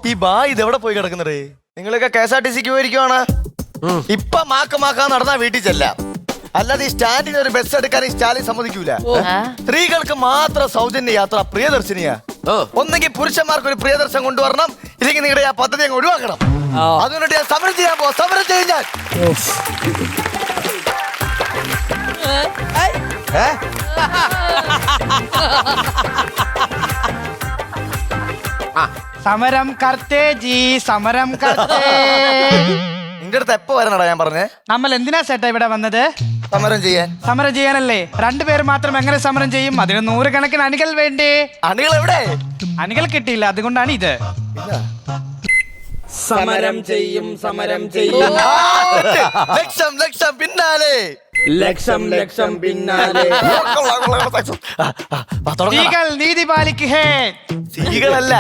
ഈ ബാ ഇതെവിടെ പോയി കിടക്കുന്നത്? നിങ്ങളൊക്കെ KSRTCക്ക് പോയിരിക്കുവാണ്. ഇപ്പൊ മാക്കാ നടന്നാ വീട്ടിൽ ചെല്ലാം. അല്ലാതെ ഈ സ്റ്റാൻഡിന് ഒരു ബസ് എടുക്കാൻ ഈ സ്റ്റാലിൻ സമ്മതിക്കൂല. സ്ത്രീകൾക്ക് മാത്രം സൗജന്യ യാത്ര പ്രിയദർശിനിയാ. ഒന്നെങ്കിൽ പുരുഷന്മാർക്ക് ഒരു പ്രിയദർശനം കൊണ്ടുവരണം, ഇല്ലെങ്കിൽ നിങ്ങളുടെ ആ പദ്ധതി അങ്ങ് ഒഴിവാക്കണം. അതുകൊണ്ട് ഞാൻ സമരം ചെയ്യാൻ പോവാ. സമരം ചെയ്യാൻ സമരം കർത്തേ ജി, സമരം കർത്തേ. നിന്റെ അടുത്ത് എപ്പോ വരണടാ ഞാൻ പറഞ്ഞേ? നമ്മൾ എന്തിനാ ചേട്ടാ ഇവിടെ വന്നത്? സമരം ചെയ്യാൻ. സമരം ചെയ്യാനല്ലേ? രണ്ടുപേര് മാത്രം എങ്ങനെ സമരം ചെയ്യും? അതിന് 100 കണക്കിന് അണികൾ വേണ്ടേ? അണികൾ എവിടെ? അണികൾ കിട്ടിയില്ല, അതുകൊണ്ടാണ് ഇത്. സമരം ചെയ്യും, സമരം ചെയ്യും. ലക്ഷം ലക്ഷം പിന്നാലെ, ലക്ഷം ലക്ഷം പിന്നാലെ. സ്ത്രീകൾ നീതി പാലിക്കേ. സ്ത്രീകളല്ല,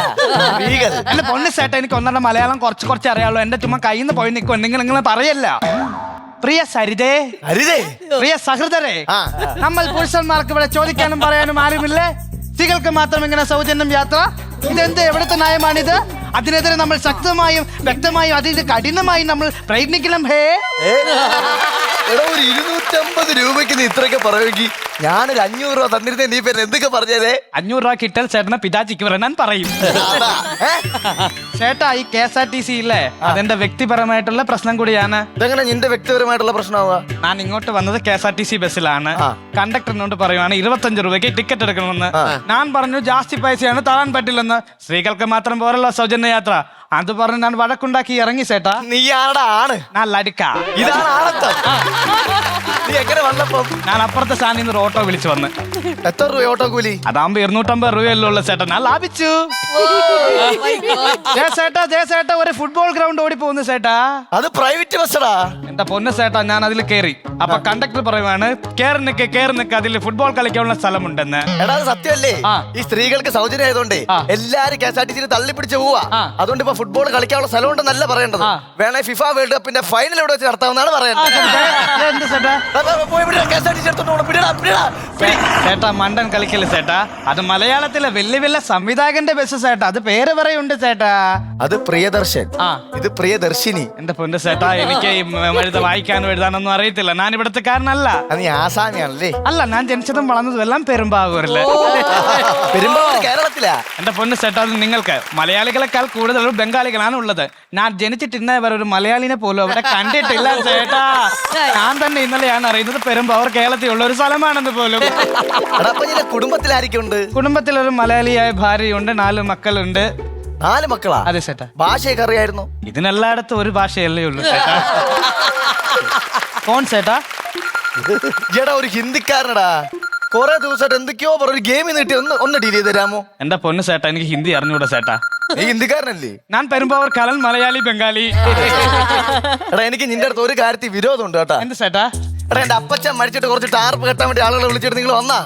സ്ത്രീകൾ. എന്റെ പൊണ്ണു ചേട്ടാ, എനിക്ക് ഒന്നര മലയാളം കുറച്ച് അറിയാമല്ലോ. എന്റെ ചുമ്മാ കയ്യിൽ നിന്ന് പോയി നിൽക്കും. നിങ്ങൾ പറയല്ല. പ്രിയ സരിതേ, പ്രിയ സഹൃദരെ, നമ്മൾ പുരുഷന്മാർക്ക് ഇവിടെ ചോദിക്കാനും പറയാനും ആരുമില്ലേ? സ്ത്രീകൾക്ക് മാത്രം ഇങ്ങനെ സൗജന്യം യാത്ര? ഇതെന്ത്, എവിടുത്തെ ന്യായമാണിത്? അതിനെതിരെ നമ്മൾ ശക്തമായും വ്യക്തമായും അതിന്റെ കഠിനമായും നമ്മൾ പ്രയത്നിക്കണം. ഹേ, ഒരു 250 രൂപയ്ക്ക് നീ ഇത്രയൊക്കെ പറയുമെങ്കിൽ ഞാനൊരു 500 രൂപ തന്നിരുന്നേ. നീ പേര് എന്തൊക്കെ പറഞ്ഞതേ? 500 രൂപ കിട്ടൽ ചേട്ടനെ പിതാജിക്ക് വരാൻ പറയും. ചേട്ടാ, ഈ KSRTC ഇല്ലേ, അതെന്റെ വ്യക്തിപരമായിട്ടുള്ള പ്രശ്നം കൂടിയാണ്. ഇതെങ്ങനെ നിന്റെ വ്യക്തിപരമായിട്ടുള്ള പ്രശ്നമാവാ? ഞാൻ ഇങ്ങോട്ട് വന്നത് KSRTC ബസ്സിലാണ്. കണ്ടക്ടറിനോട് പറയുവാണ് 25 രൂപയ്ക്ക് ടിക്കറ്റ് എടുക്കണമെന്ന്. ഞാൻ പറഞ്ഞു ജാസ്തി പൈസയാണ്, തരാൻ പറ്റില്ലെന്ന്. സ്ത്രീകൾക്ക് മാത്രം പോരല്ലോ സൗജന്യ യാത്ര. അത് പറഞ്ഞ് ഞാൻ വഴക്കുണ്ടാക്കി ഇറങ്ങി ചേട്ടാ. നീ ആരുടെ ആണ്? ഞാൻ ലടിക്ക. ഇതാണ് ആളത്തം. നീ എങ്ങനെ വന്നപ്പം? ഞാൻ അപ്പുറത്തെ സ്ഥാനിൽ നിന്ന് ഒരു ഓട്ടോ വിളിച്ചു വന്ന്. എത്ര രൂപ ഓട്ടോ കൂലി? അതാകുമ്പോ 250 രൂപയല്ലേ ഉള്ളു ചേട്ടാ. ഞാൻ ലാഭിച്ചു. ചേട്ടാ, ഒരു ഫുട്ബോൾ ഗ്രൗണ്ട് ഓടി പോകുന്നു ചേട്ടാ. അത് പ്രൈവറ്റ് ബസ്സടാ. എന്റെ പൊന്ന് ചേട്ടാ, ഞാൻ അതിൽ കയറി. അപ്പൊ കണ്ടക്ടർ പറയുവാണ് കേറി നിക്ക്, അതിൽ ഫുട്ബോൾ കളിക്കാനുള്ള സ്ഥലമുണ്ടെന്ന്. എടാ, അത് സത്യമല്ലേ? ഈ സ്ത്രീകൾക്ക് സൗജന്യം ആയതുകൊണ്ടേ എല്ലാരും KSRTC തള്ളിപ്പിടിച്ച് പോവാ. അതുകൊണ്ട് ഇപ്പൊ ഫുട്ബോൾ കളിക്കാനുള്ള സ്ഥലം ഉണ്ടെന്നല്ല പറയേണ്ടത്. വേണേ FIFA വേൾഡ് കപ്പിന്റെ ഫൈനൽ ഇവിടെ വെച്ച് നടത്താമെന്നാണ് പറയുന്നത്. ചേട്ടാ, മണ്ടൻ കളിക്കല് ചേട്ടാ. അത് മലയാളത്തിലെ വലിയ സംവിധായകന്റെ ബസ് ചേട്ടാ. അത് പേര് പറയുണ്ട് ചേട്ടാ. അത് പ്രിയദർശൻ, ഇത് പ്രിയദർശിനി. എന്റെ പൊന്ന് ചേട്ടാ, എനിക്ക് വായിക്കാനും എഴുതാനൊന്നും അറിയത്തില്ല. ഞാൻ ഇവിടുത്തെ കാരനല്ല. നീ ആസാമിയാണല്ലേ? അല്ല, ഞാൻ ജനിച്ചതും വളർന്നതും എല്ലാം പെരുമ്പാവൂരില്. പെരുമ്പാവൂർ കേരളത്തിലാ. എന്റെ പൊന്ന് ചേട്ടാ, അത് നിങ്ങൾക്ക് മലയാളികളെക്കാൾ കൂടുതൽ ബംഗാളികളാണ് ഉള്ളത്. ഞാൻ ജനിച്ചിട്ട് ഇന്നവരെ ഒരു മലയാളിനെ പോലും അവിടെ കണ്ടിട്ടില്ല ചേട്ടാ. ഞാൻ തന്നെ ഇന്നലെയാണ് അറിയുന്നത് പെരുമ്പാവൂർ കേരളത്തിലുള്ള ഒരു സ്ഥലമാണെന്ന് പോലും. കുടുംബത്തിൽ ഒരു മലയാളിയായ ഭാര്യയുണ്ട്, 4 മക്കളുണ്ട്. 4 മക്കളാ? അതെ ചേട്ടാ. ഭാഷയൊക്കെ അറിയായിരുന്നു? ഇതിനെല്ലായിടത്തും ഒരു ഭാഷയല്ലേ ഉള്ളൂ ചേട്ടാ. ഫോൺ ചേട്ടാ. ചേട്ടാ, ഒരു ഹിന്ദിക്കാരനടാ. കൊറേ ദിവസമായിട്ട് എന്തൊക്കെയോ ഒരു ഗെയിം നീട്ടി ഒന്ന് ഡീൽ ചെയ്ത് തരാമോ? എന്റെ പൊന്ന് ചേട്ടാ, എനിക്ക് ഹിന്ദി അറിഞ്ഞൂടാ ചേട്ടാ. നീ ഹിന്ദിക്കാരനല്ലേ? ഞാൻ പെരുമ്പാവൂർ കാലൻ മലയാളി ബംഗാളി. എടാ, എനിക്ക് നിന്റെ അടുത്ത് ഒരു കാര്യത്തിൽ വിരോധമുണ്ട് കേട്ടാ. എന്ത് ചേട്ടാ? എടാ, എന്റെ അപ്പച്ചൻ മരിച്ചിട്ട് കുറച്ച് ടാർപ്പ് കെട്ടാൻ വേണ്ടി ആളുകളെ വിളിച്ചിട്ട് നിങ്ങൾ വന്നാ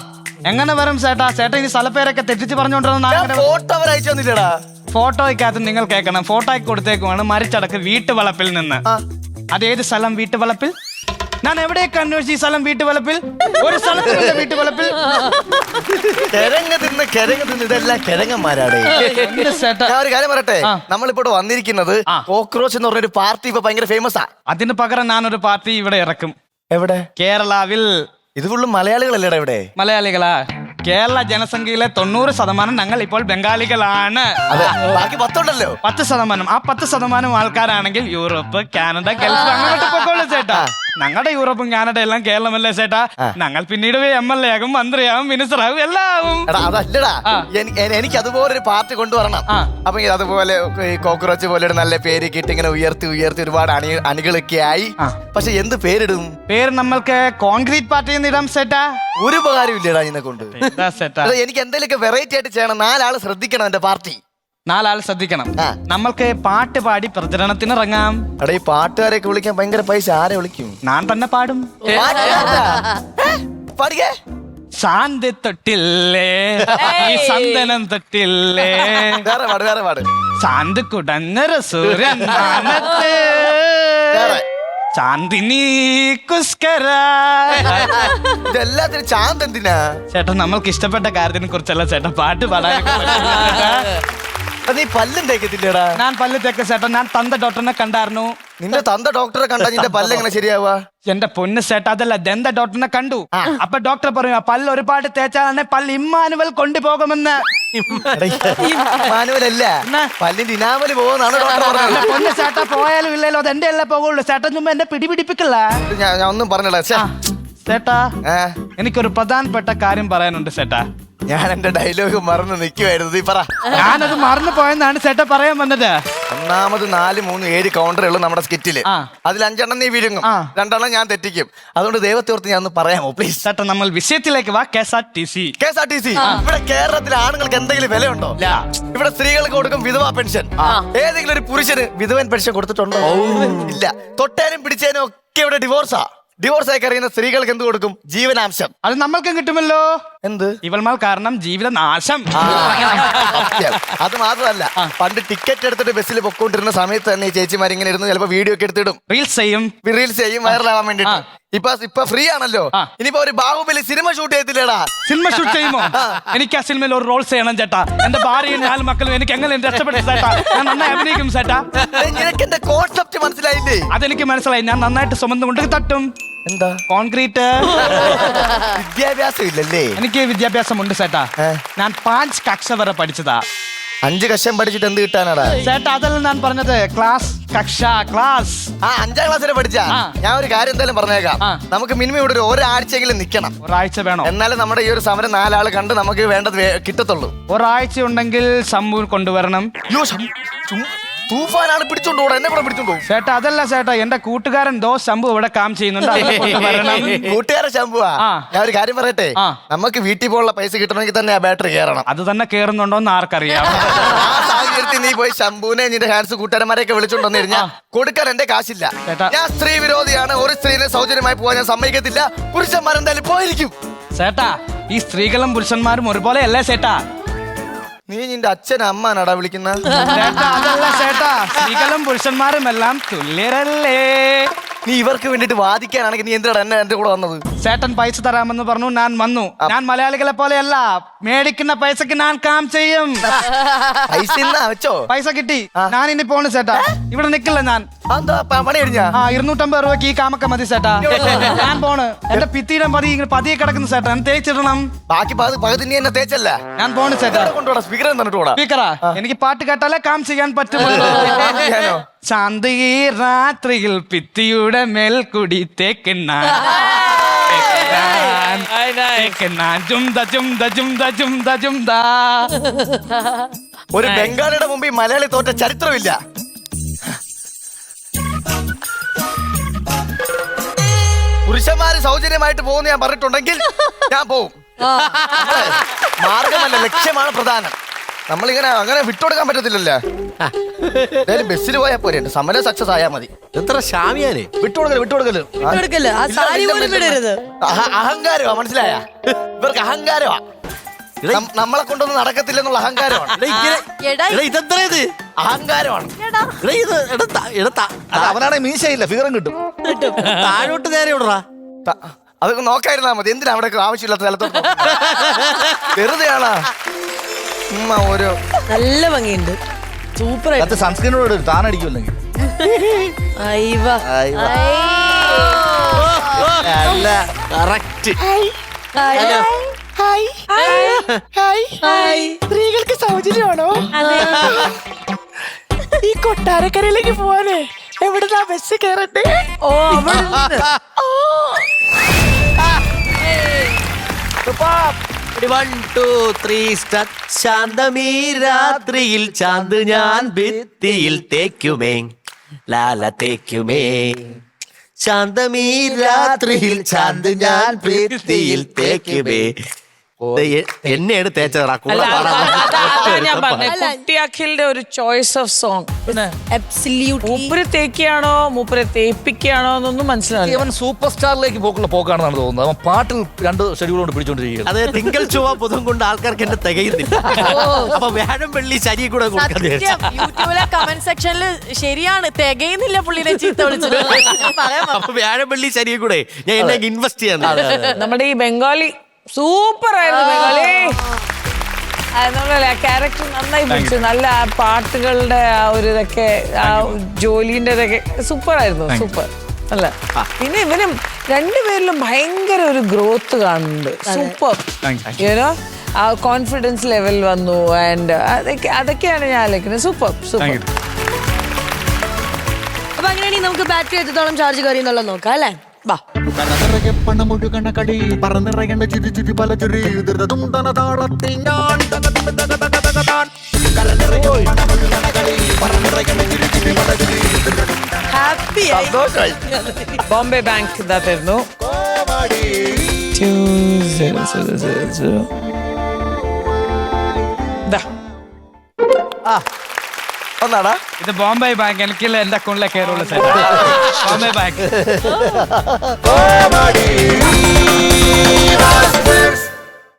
എങ്ങനെ വരും ചേട്ടാ? ചേട്ടാ, ഈ സ്ഥലപ്പേരൊക്കെ തെറ്റിച്ച് പറഞ്ഞോണ്ടിരുന്ന ഫോട്ടോ അവർ അയച്ചു തന്നില്ലടാ. ഫോട്ടോയ്ക്കകത്ത് നിങ്ങൾ കേൾക്കണം. ഫോട്ടോയ്ക്ക് കൊടുത്തേക്കുവാണ് മരിച്ചടക്ക് വീട്ടുവളപ്പിൽ നിന്ന്. അതേത് സ്ഥലം? വീട്ടുവളപ്പിൽ. ഞാൻ എവിടെയൊക്കെ അന്വേഷിച്ചു ഈ സ്ഥലം വീട്ടുവളപ്പിൽ. ഒരു സ്ഥലത്തില്ല വീട്ടുവളപ്പിൽ. കിഴങ്ങ് തിന്ന് ഇതെല്ലാം കിഴങ്ങന്മാരാടേ. ഞാൻ ഒരു കാര്യം പറയട്ടെ, നമ്മളിപ്പോ വന്നിരിക്കുന്നത് കോക്രോച്ച് എന്ന് പറഞ്ഞൊരു പാർട്ടി ഇപ്പൊ ഭയങ്കര ഫേമസ് ആ. അതിന് പകരം ഞാനൊരു പാർട്ടി ഇവിടെ ഇറക്കും. എവിടെ? കേരളാവിൽ. ഇത് ഫുള്ള് മലയാളികളല്ലേടാ ഇവിടെ? മലയാളികളാ. കേരള ജനസംഖ്യയിലെ 90% ഞങ്ങൾ ഇപ്പോൾ ബംഗാളികളാണ്. ബാക്കി 10 ഉണ്ടല്ലോ. 10%. ആ 10% ആൾക്കാരാണെങ്കിൽ യൂറോപ്പ്, കാനഡ, ഗൾഫ് അങ്ങോട്ട് പൊക്കോളൂ ചേട്ടാ. ഞങ്ങളുടെ യൂറോപ്പും കാനഡ എല്ലാം കേരളമല്ലേ ചേട്ടാ. ഞങ്ങൾ പിന്നീട് MLA ആകും, മന്ത്രിയാകും, മിനിസ്റ്റർ ആകും, എല്ലാം. അതല്ലടാ, എനിക്ക് അതുപോലെ ഒരു പാർട്ടി കൊണ്ടുവരണം. അപ്പൊ അതുപോലെ കോക്രോച്ച് പോലെ നല്ല പേര് കിട്ടി ഇങ്ങനെ ഉയർത്തി ഒരുപാട് അണികളൊക്കെ ആയി. പക്ഷെ എന്ത് പേരിടും? പേര് നമ്മൾക്ക് കോൺക്രീറ്റ് പാർട്ടി ഇടാം ചേട്ടാ. ഒരു ഉപകാരം ഇല്ലടാ ഇതിനെ കൊണ്ട്. എനിക്ക് എന്തെങ്കിലുമൊക്കെ വെറൈറ്റി ആയിട്ട് ചെയ്യണം. 4 ആള് ശ്രദ്ധിക്കണം എന്റെ പാർട്ടി. 4 ആൾ ശ്രദ്ധിക്കണം. നമ്മൾക്ക് പാട്ട് പാടി പ്രചരണത്തിന് ഇറങ്ങാം. എടാ, ഈ പാട്ടുകാരെയൊക്കെ വിളിക്കാൻ ഭയങ്കര പൈസ. ആരെ വിളിക്കും? ഞാൻ തന്നെ പാടും. പാടിക്കേ. ശാന്തി തൊട്ടില്ലേ, ഈ സന്തനം തൊട്ടില്ലേ, വേറെ പാട്. ശാന്തി കുടഞ്ഞൊരു സൂര്യൻ ചാന്ദിനി കുസ്കര. ഇതെല്ലാത്തിനും ചാന്ത് എന്തിനാ ചേട്ടാ? നമ്മൾക്ക് ഇഷ്ടപ്പെട്ട കാര്യത്തിനെ കുറിച്ചല്ല ചേട്ടാ പാട്ട് പാടാൻ. നീ പല്ലും തേക്കത്തില്ലേടാ? ഞാൻ പല്ല് തേക്ക ചേട്ടാ, ഞാൻ തന്ത ഡോക്ടറിനെ കണ്ടായിരുന്നു. നിന്റെ തന്ത ഡോക്ടറെ കണ്ടാ നിന്റെ പല്ല് എങ്ങനെ ശരിയാവുക? എന്റെ പൊന്ന് ചേട്ടാ, അതല്ല ദന്ത ഡോക്ടറിനെ കണ്ടു. അപ്പൊ ഡോക്ടർ പറഞ്ഞു പല്ല് ഒരുപാട് തേച്ചാൽ പല്ല് ഇമ്മാനുവൽ കൊണ്ടുപോകുമെന്ന്. മാനുവലല്ല, പല്ലിന്റെ ഇനാമല് പോകുന്നാണ് ഡോക്ടർ എന്റെ പറഞ്ഞത്. പൊന്ന് ചേട്ടാ, പോയാലും ഇല്ലല്ലോ, അത് എന്റെ അല്ലേ പോകുള്ളൂ. ചേട്ടൻ ചുമ്മാ എന്നെ പിടിപിടിപ്പിക്കല്ല ഞാൻ ഒന്നും പറഞ്ഞില്ല. ചേട്ടാ. എനിക്കൊരു പ്രധാനപ്പെട്ട കാര്യം പറയാനുണ്ട് ചേട്ടാ. ഞാൻ എന്റെ ഡയലോഗ് മറന്ന് നിൽക്കുവായിരുന്നു. നീ പറ. ഞാനത് മറന്നു പോയെന്നാണ് ചേട്ടാ പറയാൻ വന്നത്. ഒന്നാമത് 4, 3, 7 കൗണ്ടറേ ഉള്ളൂ നമ്മുടെ സ്കിറ്റില്. അതിൽ 5 എണ്ണം നീ വിഴുങ്ങും, 2 എണ്ണം ഞാൻ തെറ്റിക്കും. അതുകൊണ്ട് ദൈവത്തോർത്ത് ഞാൻ ഒന്ന് പറയാമോ പ്ലീസ്? ചേട്ടാ, നമ്മൾ വിഷയത്തിലേക്ക് വാ. KSRTC. ഇവിടെ കേരളത്തിലെ ആണുങ്ങൾക്ക് എന്തെങ്കിലും വിലയുണ്ടോ? ഇവിടെ സ്ത്രീകൾക്ക് കൊടുക്കും വിധവാ പെൻഷൻ. ഏതെങ്കിലും ഒരു പുരുഷന് വിധവൻ പെൻഷൻ കൊടുത്തിട്ടുണ്ടോ? ഇല്ല. തൊട്ടേനും പിടിച്ചേനും ഒക്കെ ഇവിടെ ഡിവോഴ്സാ. ഡിവോഴ്സ് ആയി അറിയുന്ന സ്ത്രീകൾക്ക് എന്ത് കൊടുക്കും? ജീവനാംശം. അത് നമ്മൾക്കും കിട്ടുമല്ലോ. എന്ത്? ഇവൾമാർ കാരണം ജീവിത നാശം. അത് മാത്രമല്ല, പണ്ട് ടിക്കറ്റ് എടുത്തിട്ട് ബസ്സിൽ പൊക്കോണ്ടിരുന്ന സമയത്ത് തന്നെ ഈ ചേച്ചിമാർ ഇങ്ങനെ ഇരുന്ന് ചിലപ്പോ വീഡിയോ ഒക്കെ എടുത്തിടും, റീൽസ് ചെയ്യും, വൈറലാവാൻ വേണ്ടിട്ട്. ഇപ്പൊ ഫ്രീ ആണല്ലോ. ഇനിയിപ്പോ ഒരു ബാഹുബലി സിനിമ ഷൂട്ട് ചെയ്തില്ലേടാ? സിനിമ ഷൂട്ട് ചെയ്യുമോ? എനിക്ക് ആ സിനിമയിൽ ഒരു റോൾ ചെയ്യണം ചേട്ടാ. എന്റെ ഭാര്യയും 4 മക്കളും എനിക്ക് എങ്ങനെ രക്ഷപ്പെട്ടു ചേട്ടാ. ഞാൻ നന്നായി അഭിനയിക്കും ചേട്ടാ. നിനക്ക് എന്റെ കോൺസെപ്റ്റ് മനസ്സിലായില്ലേ? അതെനിക്ക് മനസ്സിലായി. ഞാൻ നന്നായിട്ട് സുമந்து കൊണ്ട് തട്ടും. എന്താ? കോൺക്രീറ്റ്. വിദ്യാഭ്യാസം ഇല്ലല്ലേ? എനിക്ക് വിദ്യാഭ്യാസം ഉണ്ട് ചേട്ടാ. ഞാൻ 5 കക്ഷ വരെ പഠിച്ചതാ. 5 കക്ഷം പഠിച്ചിട്ട് എന്ത് കിട്ടാനാടാ? ചേട്ടാ, അതല്ല ഞാൻ പറഞ്ഞത്. ക്ലാസ്. 5ാം ക്ലാസ് വരെ പഠിച്ചാ? ഞാൻ ഒരു കാര്യം എന്തായാലും പറഞ്ഞേക്കാം. നമുക്ക് മിനിമം ഇവിടെ ഒരാഴ്ചയെങ്കിലും നിക്കണം. ഒരാഴ്ച വേണം. എന്നാലും നമ്മുടെ ഈ ഒരു സമരം 4 ആള് കണ്ട് നമുക്ക് വേണ്ടത് കിട്ടത്തുള്ളൂ. ഒരാഴ്ച ഉണ്ടെങ്കിൽ ശംഭു കൊണ്ടുവരണം. തൂഫാനാണ് പിടിച്ചോണ്ട് പോടാ, എന്നെ കൂടെ പിടിച്ചോണ്ട് പോകും. ചേട്ടാ, അതല്ല ചേട്ടാ, എന്റെ കൂട്ടുകാരൻ ശംഭു ഇവിടെ കാം ചെയ്യുന്നുണ്ട്. അതിനെ കൊണ്ടുവരണം. കൂട്ടുകാരൻ ശംഭുവാ. ഞാൻ ഒരു കാര്യം പറയട്ടെ, നമുക്ക് വീട്ടിൽ പോലുള്ള പൈസ കിട്ടണമെങ്കിൽ തന്നെ ആ ബാറ്ററി കയറണം. അത് തന്നെ കേറുന്നുണ്ടോ എന്ന് ആർക്കറിയാം. ആ സാഹചര്യത്തിൽ നീ പോയി ശംഭുവിനെ നിന്റെ ഹാൻസ് കൂട്ടുകാരന്മാരെയൊക്കെ വിളിച്ചോണ്ട് കഴിഞ്ഞാൽ കൊടുക്കാൻ എന്റെ കാശില്ല. ഞാൻ സ്ത്രീ വിരോധിയാണ്. ഒരു സ്ത്രീനെ സൗജന്യമായി പോകാൻ ഞാൻ സമ്മതിക്കത്തില്ല. പുരുഷന്മാരെന്തായാലും പോയിരിക്കും. ചേട്ടാ, ഈ സ്ത്രീകളും പുരുഷന്മാരും ഒരുപോലെ അല്ലേ ചേട്ടാ? നീ നിന്റെ അച്ഛനും അമ്മാനാടാ വിളിക്കുന്ന? ചേട്ടാ, അതല്ല ചേട്ടാ, സ്ത്രീകളും പുരുഷന്മാരും എല്ലാം തുല്യരല്ലേ? നീ ഇവർക്ക് വേണ്ടിട്ട് വാദിക്കാനാണെങ്കിൽ നീ എന്തിനാണ് എന്റെ കൂടെ വന്നത്? ചേട്ടൻ പൈസ തരാമെന്ന് പറഞ്ഞു, ഞാൻ വന്നു. ഞാൻ മലയാളികളെ പോലെയല്ല, മേടിക്കുന്ന പൈസക്ക് ഞാൻ കാം ചെയ്യും. പൈസ വെച്ചോ? പൈസ കിട്ടി. ഞാൻ ഇനി പോണു ചേട്ടാ. ഇവിടെ നിക്കില്ല ഞാൻ. പണി കഴിഞ്ഞാ? 250 രൂപയ്ക്ക് ഈ കാമൊക്കെ മതി ചേട്ടാ. ഞാൻ പോണ്. എന്റെ ഭിത്തിയുടെ പതിയെ കിടക്കുന്നു ചേട്ടാ. ഞാൻ തേച്ചിടണം. ബാക്കി പകുതി നീ എന്നെ തേച്ചല്ല. ഞാൻ പോണു ചേട്ടാ. സ്പീക്കർ തന്നിട്ട് പോടാ. സ്പീക്കറാ, എനിക്ക് പാട്ട് കേട്ടാലേ കാം ചെയ്യാൻ പറ്റുമല്ലോ. ശാന്തി രാത്രിയിൽ ഭിത്തിയുടെ മേൽക്കുടി തേക്കുന്ന ഒരു ബംഗാളിയുടെ മുമ്പിൽ മലയാളി തോറ്റ ചരിത്രമില്ല. പുരുഷന്മാര് സൗജന്യമായിട്ട് പോകുന്ന ഞാൻ പറഞ്ഞിട്ടുണ്ടെങ്കിൽ ഞാൻ പോവും. മാർഗമല്ല, ലക്ഷ്യമാണ് പ്രധാനം. നമ്മളിങ്ങനെ അങ്ങനെ വിട്ടുകൊടുക്കാൻ പറ്റത്തില്ലല്ലോ. ബസ്സിൽ പോയാൽ പോരെ, സമരം സക്സസ് ആയാൽ മതി. എത്ര ഷാമിയാനെ വിട്ടുകൊടുക്കല്. അഹങ്കാരമാ, മനസ്സിലായ? ഇവർക്ക് അഹങ്കാരമാ. നമ്മളെ കൊണ്ടൊന്നും നടക്കത്തില്ലെന്നുള്ള അഹങ്കാരമാണ്. ഇതെന്തേത് അഹങ്കാരമാണ്. അവനാണെ മീശയില്ല, ഫിഗറും കിട്ടും. താഴോട്ട് നേരെ വിടറാ. അതൊക്കെ നോക്കായിരുന്നാ മതി. എന്തിനാ അവിടെ ആവശ്യമില്ലാത്ത സ്ഥലത്തോട്ട് വെറുതെയാണാ ഓരോ. നല്ല ഭംഗിയുണ്ട്, സൂപ്പർ ആയിട്ട്. സൺസ്ക്രീനോട് താനടിക്കുമല്ലെങ്കിൽ സ്ത്രീകൾക്ക് സൗജന്യമാണോ? ഈ കൊട്ടാരക്കരയിലേക്ക് പോവാനേ എവിടുന്നാ ബസ് കയറട്ടെ? ഓ, ശാന്തമീ രാത്രിയിൽ ചാന്ത് ഞാൻ ഭിത്തിയിൽ തേക്കുമേ, ലാല തേക്കുമേ. ശാന്തമീ രാത്രിയിൽ ചാന്ത് ഞാൻ ഭിത്തിയിൽ തേക്കുമേ. എന്നെയാണ് തേച്ചതാ. ഞാൻ പറഞ്ഞ കുട്ടി അഖിലിന്റെ ഒരു ചോയ്സ് ഓഫ് സോങ്. മൂപ്പര് തേക്കിയാണോ മൂപ്പരെ തേപ്പിക്കുകയാണോ എന്നൊന്നും മനസ്സിലാവില്ല. അവൻ സൂപ്പർ സ്റ്റാറിലേക്ക് പോക്കാണെന്നാണ് തോന്നുന്നത്. അവൻ പാട്ടിൽ 2 ഷെഡ്യൂൾ കൊണ്ട് പിടിച്ചോണ്ടിരിക്കുകയാണ്. അതെ, തിങ്കൾ ചൊവ്വ ബുധൻ കൊണ്ട് ആൾക്കാർക്ക് എന്നെ തികയുന്നില്ല. അപ്പൊ വ്യാഴം വെള്ളി ശരി കൂടെ യൂട്യൂബിലെ കമന്റ് സെക്ഷനിൽ ശരിയാണ്, തികയുന്നില്ല പുള്ളിനെ ചീത്ത വിളിച്ചത്. അപ്പൊ വ്യാഴം വെള്ളി ശരി കൂടെ ഞാൻ എന്നെ ഇൻവെസ്റ്റ് ചെയ്യാൻ. നമ്മുടെ ഈ ബംഗാളി സൂപ്പർ ആയിരുന്നു. ബംഗാളി നമ്മളല്ലേ ആ ക്യാരക്ടർ നന്നായി പിടിച്ചു. നല്ല ആ പാട്ടുകളുടെ ആ ഒരു ഇതൊക്കെ ആ ജോലിന്റെ ഇതൊക്കെ സൂപ്പർ ആയിരുന്നു. സൂപ്പർ അല്ല. പിന്നെ ഇവനും രണ്ടുപേരിലും ഭയങ്കര ഒരു ഗ്രോത്ത് കാണുന്നുണ്ട്. സൂപ്പർ. യുനോ ആ കോൺഫിഡൻസ് ലെവൽ വന്നു. ആൻഡ് അതൊക്കെയാണ് ഞാൻ ആലോചിക്കുന്നത്. Super super. അപ്പൊ അങ്ങനെയാണെങ്കിൽ നമുക്ക് ബാറ്ററി എത്രത്തോളം ചാർജ് കയറി എന്നുള്ളത് നോക്കാം അല്ലേ? വാ. പണമൊഴുകണ പറന്നിറങ്ങേണ്ട ചിരി ചിരി പല ചിരി തുണ്ടന താളത്തിൽ ഞാൻ ഹാപ്പി ആയി. സന്തോഷമായി. ബോംബെ ബാങ്ക് ഇതായിരുന്നു. ഒന്നാടാ ഇത് ബോംബെ ബാങ്ക്. എനിക്കില്ല എന്റെ അക്കൗണ്ടിലെ കയറുള്ള സാർ. ബോംബെ ബാങ്ക്.